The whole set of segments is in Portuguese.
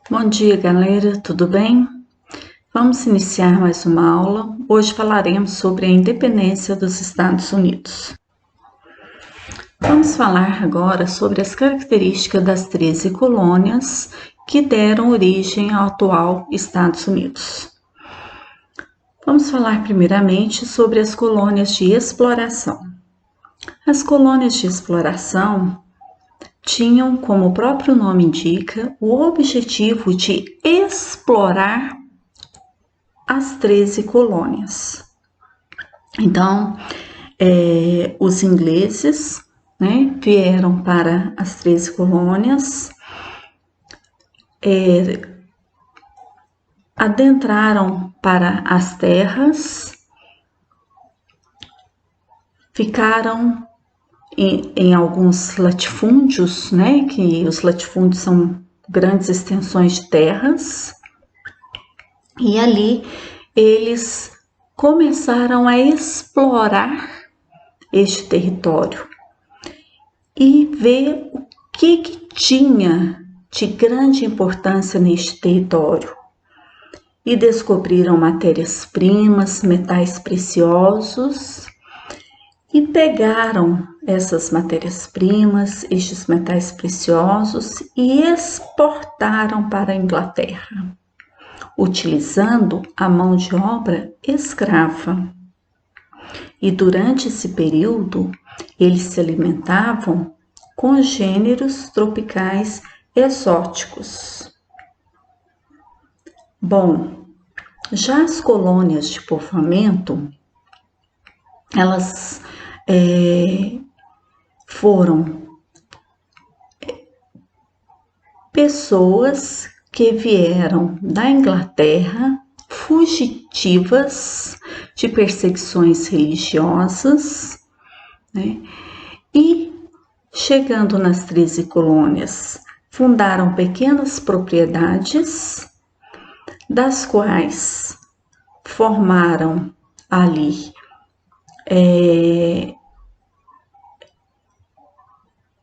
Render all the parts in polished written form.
Bom dia, galera, tudo bem? Vamos iniciar mais uma aula. Hoje falaremos sobre a independência dos Estados Unidos. Vamos falar agora sobre as características das 13 colônias que deram origem ao atual Estados Unidos. Vamos falar primeiramente sobre as colônias de exploração. As colônias de exploração tinham, como o próprio nome indica, o objetivo de explorar as 13 colônias. Então, os ingleses, vieram para as 13 colônias, adentraram para as terras, ficaram em alguns latifúndios, que os latifúndios são grandes extensões de terras, e ali eles começaram a explorar este território e ver o que tinha de grande importância neste território. E descobriram matérias-primas, metais preciosos, e pegaram essas matérias-primas, estes metais preciosos, e exportaram para a Inglaterra, utilizando a mão de obra escrava. E durante esse período, eles se alimentavam com gêneros tropicais exóticos. Bom, já as colônias de povoamento, elas foram pessoas que vieram da Inglaterra, fugitivas de perseguições religiosas, e chegando nas 13 colônias, fundaram pequenas propriedades, das quais formaram ali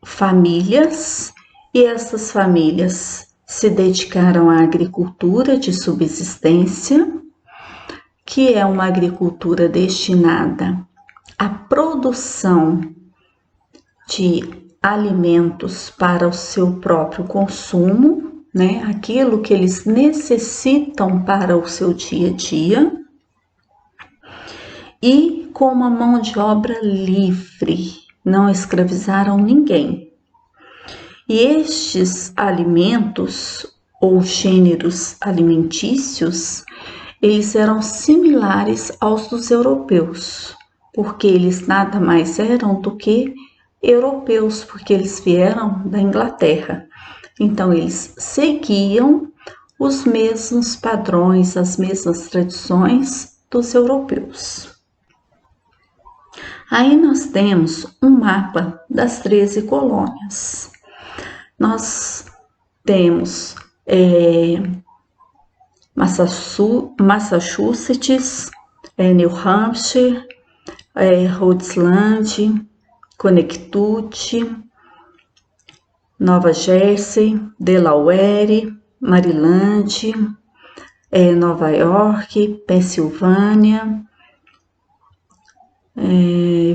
famílias, e essas famílias se dedicaram à agricultura de subsistência, que é uma agricultura destinada à produção de alimentos para o seu próprio consumo, aquilo que eles necessitam para o seu dia a dia, e com uma mão de obra livre, não escravizaram ninguém. E estes alimentos ou gêneros alimentícios, eles eram similares aos dos europeus, porque eles nada mais eram do que europeus, porque eles vieram da Inglaterra. Então, eles seguiam os mesmos padrões, as mesmas tradições dos europeus. Aí nós temos um mapa das 13 colônias. Nós temos Massachusetts, New Hampshire, Rhode Island, Connecticut, Nova Jersey, Delaware, Maryland, Nova York, Pensilvânia,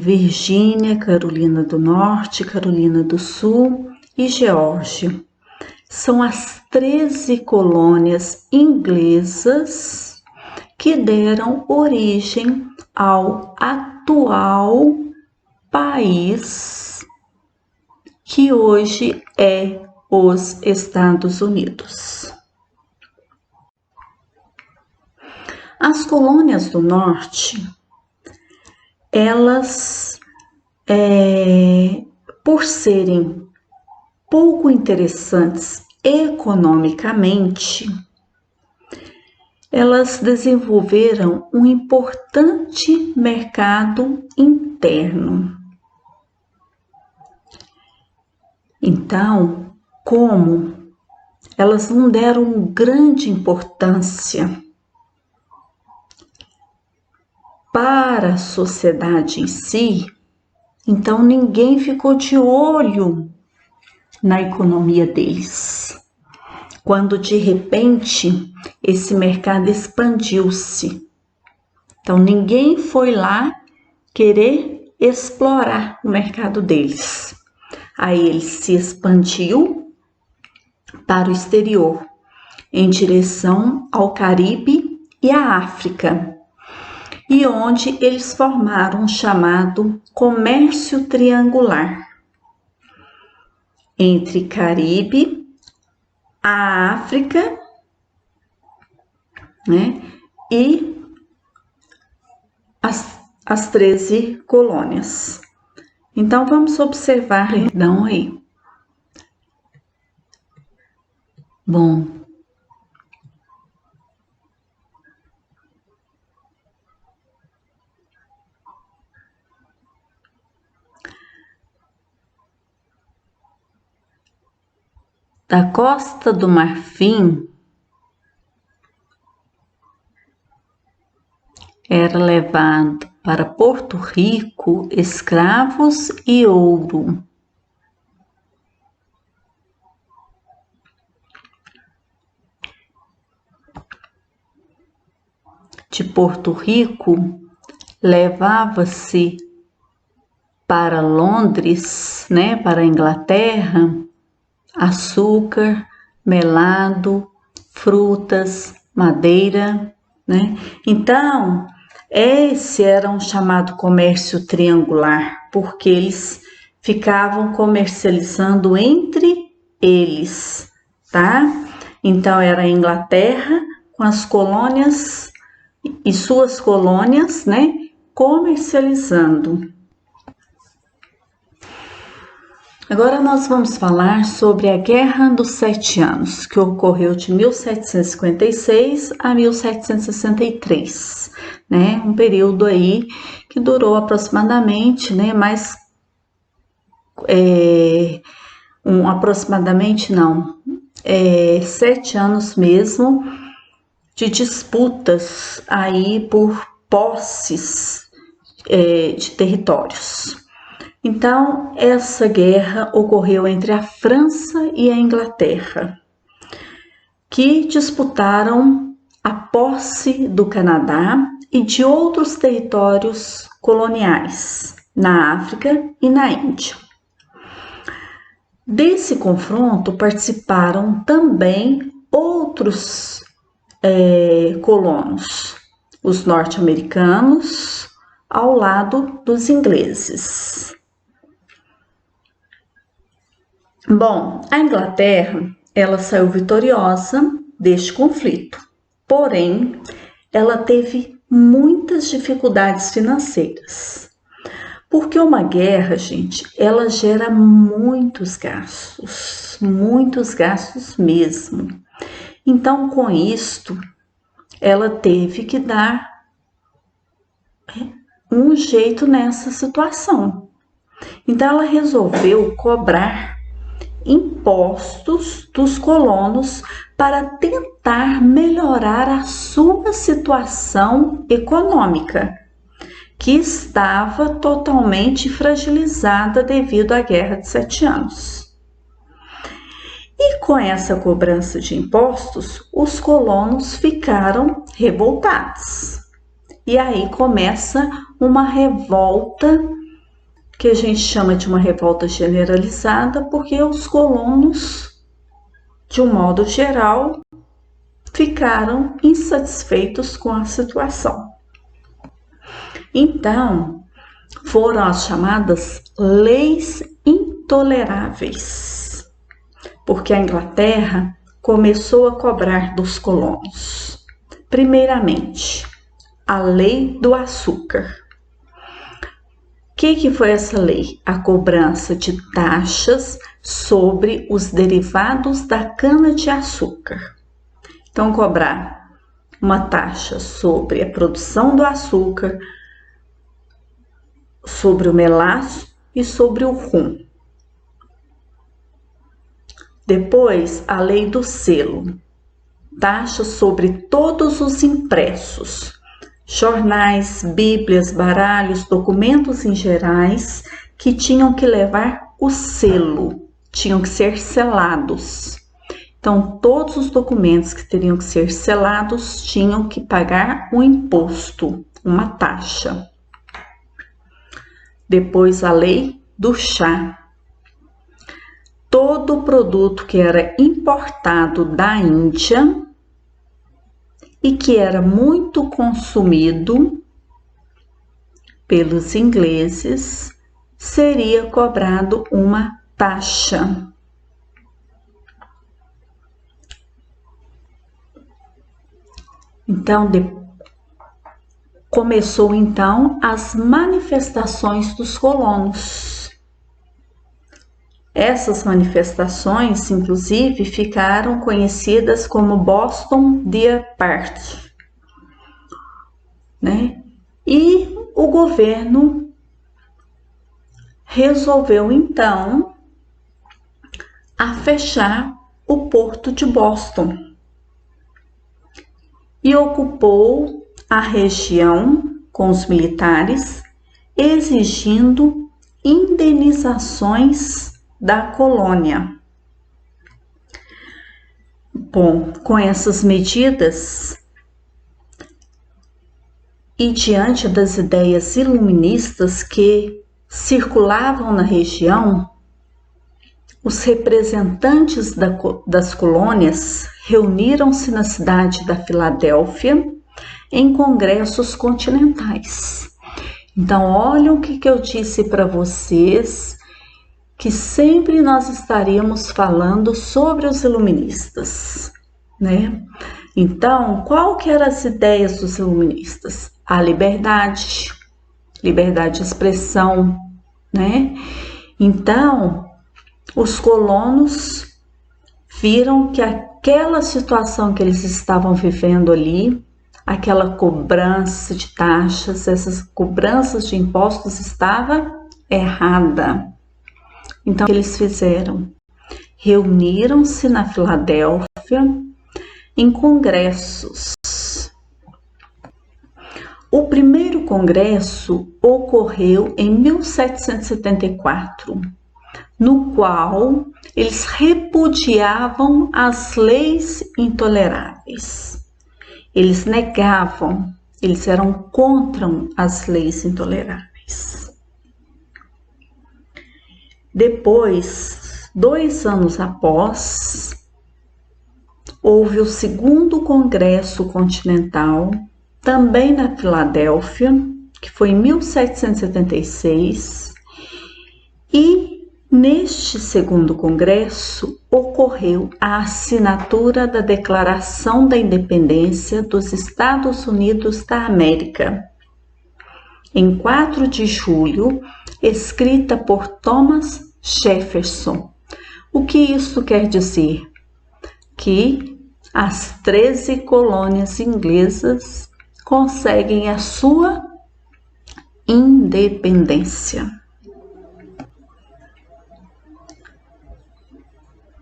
Virgínia, Carolina do Norte, Carolina do Sul e Geórgia. São as 13 colônias inglesas que deram origem ao atual país que hoje é os Estados Unidos. As colônias do Norte, elas, por serem pouco interessantes economicamente, elas desenvolveram um importante mercado interno. Então, como elas não deram grande importância para a sociedade em si, então ninguém ficou de olho na economia deles. quando de repente esse mercado expandiu-se. Então ninguém foi lá querer explorar o mercado deles. Aí ele se expandiu para o exterior, em direção ao Caribe e à África, e onde eles formaram o chamado comércio triangular entre Caribe, a África, né, e as 13 colônias. Então vamos observar então aí. Bom, da Costa do Marfim era levado para Porto Rico escravos e ouro. De Porto Rico levava-se para Londres, né, para a Inglaterra, açúcar, melado, frutas, madeira, né? Então, esse era um chamado comércio triangular, porque eles ficavam comercializando entre eles, tá? Então, era a Inglaterra com as colônias e suas colônias, né, comercializando. Agora nós vamos falar sobre a Guerra dos 7 Anos, que ocorreu de 1756 a 1763, né? Um período aí que durou aproximadamente, né? Mas aproximadamente não, 7 anos mesmo de disputas aí por posses de territórios. Então, essa guerra ocorreu entre a França e a Inglaterra, que disputaram a posse do Canadá e de outros territórios coloniais na África e na Índia. Desse confronto participaram também outros colonos, os norte-americanos, ao lado dos ingleses. Bom, a Inglaterra, ela saiu vitoriosa deste conflito, porém, ela teve muitas dificuldades financeiras, porque uma guerra, gente, ela gera muitos gastos mesmo. Então, com isto, ela teve que dar um jeito nessa situação. Então, ela resolveu cobrar impostos dos colonos para tentar melhorar a sua situação econômica, que estava totalmente fragilizada devido à Guerra de 7 Anos. E com essa cobrança de impostos, os colonos ficaram revoltados. E aí começa uma revolta, que a gente chama de uma revolta generalizada, porque os colonos, de um modo geral, ficaram insatisfeitos com a situação. Então, foram as chamadas leis intoleráveis, porque a Inglaterra começou a cobrar dos colonos, primeiramente, a lei do açúcar. O que foi essa lei? A cobrança de taxas sobre os derivados da cana-de-açúcar. Então, cobrar uma taxa sobre a produção do açúcar, sobre o melaço e sobre o rum. Depois, a lei do selo. Taxa sobre todos os impressos, jornais, bíblias, baralhos, documentos em gerais que tinham que levar o selo, tinham que ser selados. Então, todos os documentos que teriam que ser selados tinham que pagar um imposto, uma taxa. Depois, a lei do chá. Todo produto que era importado da Índia e que era muito consumido pelos ingleses seria cobrado uma taxa. Então, começou então as manifestações dos colonos. Essas manifestações, inclusive, ficaram conhecidas como Boston Tea Party, né? E o governo resolveu então a fechar o porto de Boston e ocupou a região com os militares, exigindo indenizações da colônia. Bom, com essas medidas e diante das ideias iluministas que circulavam na região, os representantes das colônias reuniram-se na cidade da Filadélfia em congressos continentais. Então, olha o que eu disse para vocês, que sempre nós estaríamos falando sobre os iluministas, né? Então, qual que eram as ideias dos iluministas? A liberdade de expressão, né? Então, os colonos viram que aquela situação que eles estavam vivendo ali, aquela cobrança de taxas, essas cobranças de impostos estava errada. Então, o que eles fizeram? Reuniram-se na Filadélfia em congressos. O primeiro congresso ocorreu em 1774, no qual eles repudiavam as leis intoleráveis. Eles negavam, eles eram contra as leis intoleráveis. Depois, 2 anos após, houve o segundo Congresso Continental, também na Filadélfia, que foi em 1776, e neste segundo congresso ocorreu a assinatura da Declaração da Independência dos Estados Unidos da América, em 4 de julho, escrita por Thomas Jefferson. O que isso quer dizer? Que as 13 colônias inglesas conseguem a sua independência.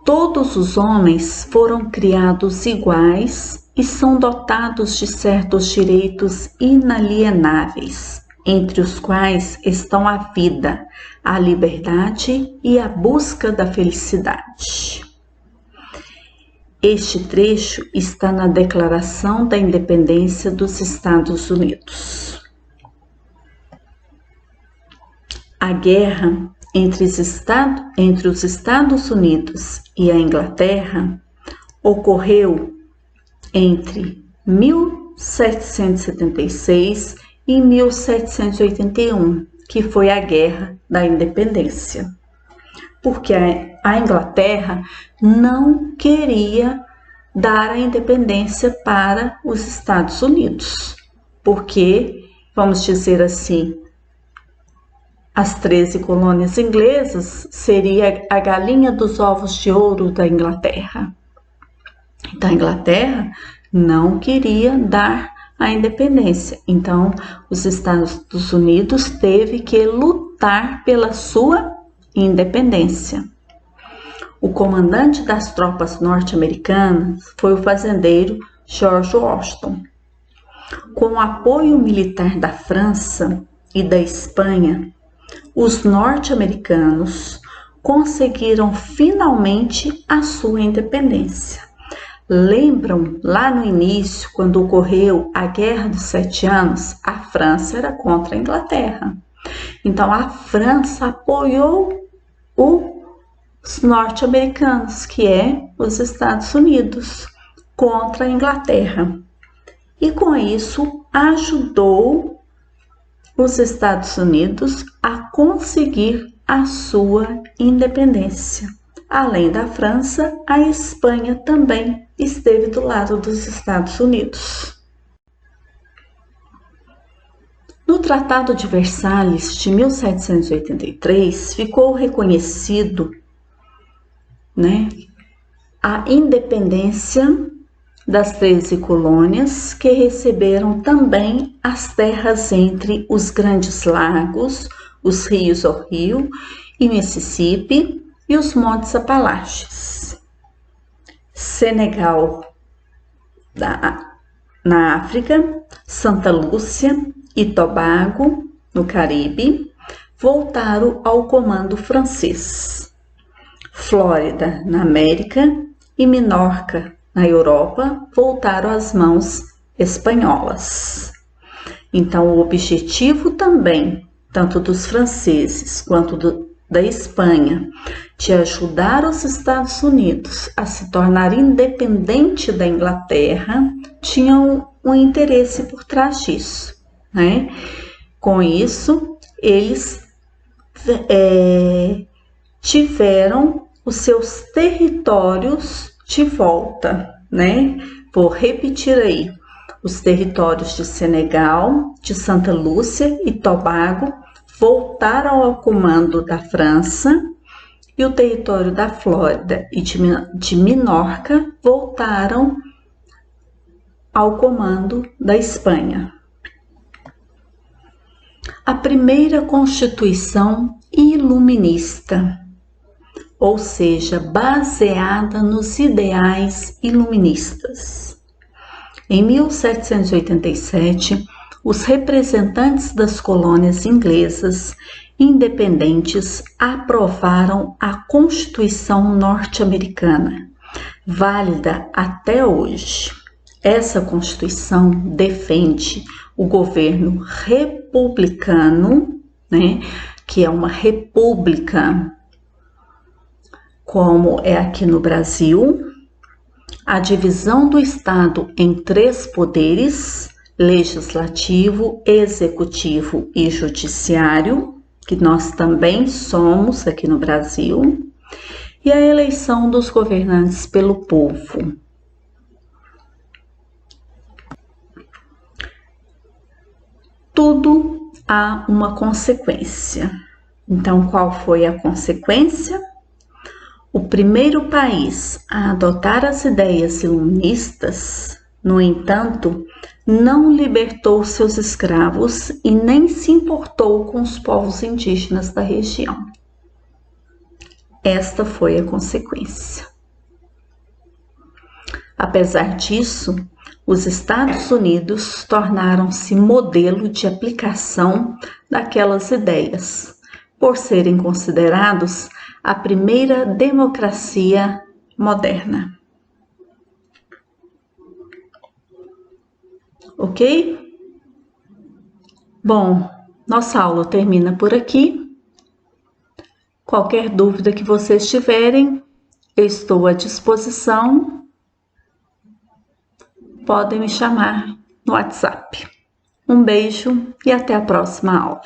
Todos os homens foram criados iguais e são dotados de certos direitos inalienáveis, entre os quais estão a vida, a liberdade e a busca da felicidade. Este trecho está na Declaração da Independência dos Estados Unidos. A guerra entre os Estados Unidos e a Inglaterra ocorreu entre 1776 e 1781, que foi a Guerra da Independência, porque a Inglaterra não queria dar a independência para os Estados Unidos, porque, vamos dizer assim, as 13 colônias inglesas seria a galinha dos ovos de ouro da Inglaterra. Então, a Inglaterra não queria dar a independência. Então, os Estados Unidos teve que lutar pela sua independência. O comandante das tropas norte-americanas foi o fazendeiro George Washington. Com o apoio militar da França e da Espanha, os norte-americanos conseguiram finalmente a sua independência. Lembram lá no início, quando ocorreu a Guerra dos 7 Anos, a França era contra a Inglaterra. Então a França apoiou os norte-americanos, que é os Estados Unidos, contra a Inglaterra. E com isso ajudou os Estados Unidos a conseguir a sua independência. Além da França, a Espanha também esteve do lado dos Estados Unidos. No Tratado de Versalhes de 1783, ficou reconhecido, a independência das 13 colônias, que receberam também as terras entre os Grandes Lagos, os rios Ohio e Mississippi e os Montes Apalaches. Senegal, na África, Santa Lúcia e Tobago, no Caribe, voltaram ao comando francês. Flórida, na América, e Menorca, na Europa, voltaram às mãos espanholas. Então, o objetivo também, tanto dos franceses quanto da Espanha, de ajudar os Estados Unidos a se tornar independente da Inglaterra, tinham um interesse por trás disso, Com isso, eles tiveram os seus territórios de volta, Vou repetir aí: os territórios de Senegal, de Santa Lúcia e Tobago voltaram ao comando da França, e o território da Flórida e de Menorca voltaram ao comando da Espanha. A primeira Constituição iluminista, ou seja, baseada nos ideais iluministas. Em 1787, os representantes das colônias inglesas independentes aprovaram a Constituição norte-americana, válida até hoje. Essa Constituição defende o governo republicano, que é uma república, como é aqui no Brasil, a divisão do Estado em 3 poderes: legislativo, executivo e judiciário, que nós também somos aqui no Brasil, e a eleição dos governantes pelo povo. Tudo há uma consequência. Então, qual foi a consequência? O primeiro país a adotar as ideias iluministas, no entanto, não libertou seus escravos e nem se importou com os povos indígenas da região. Esta foi a consequência. Apesar disso, os Estados Unidos tornaram-se modelo de aplicação daquelas ideias, por serem considerados a primeira democracia moderna. Ok? Bom, nossa aula termina por aqui. Qualquer dúvida que vocês tiverem, eu estou à disposição. Podem me chamar no WhatsApp. Um beijo e até a próxima aula.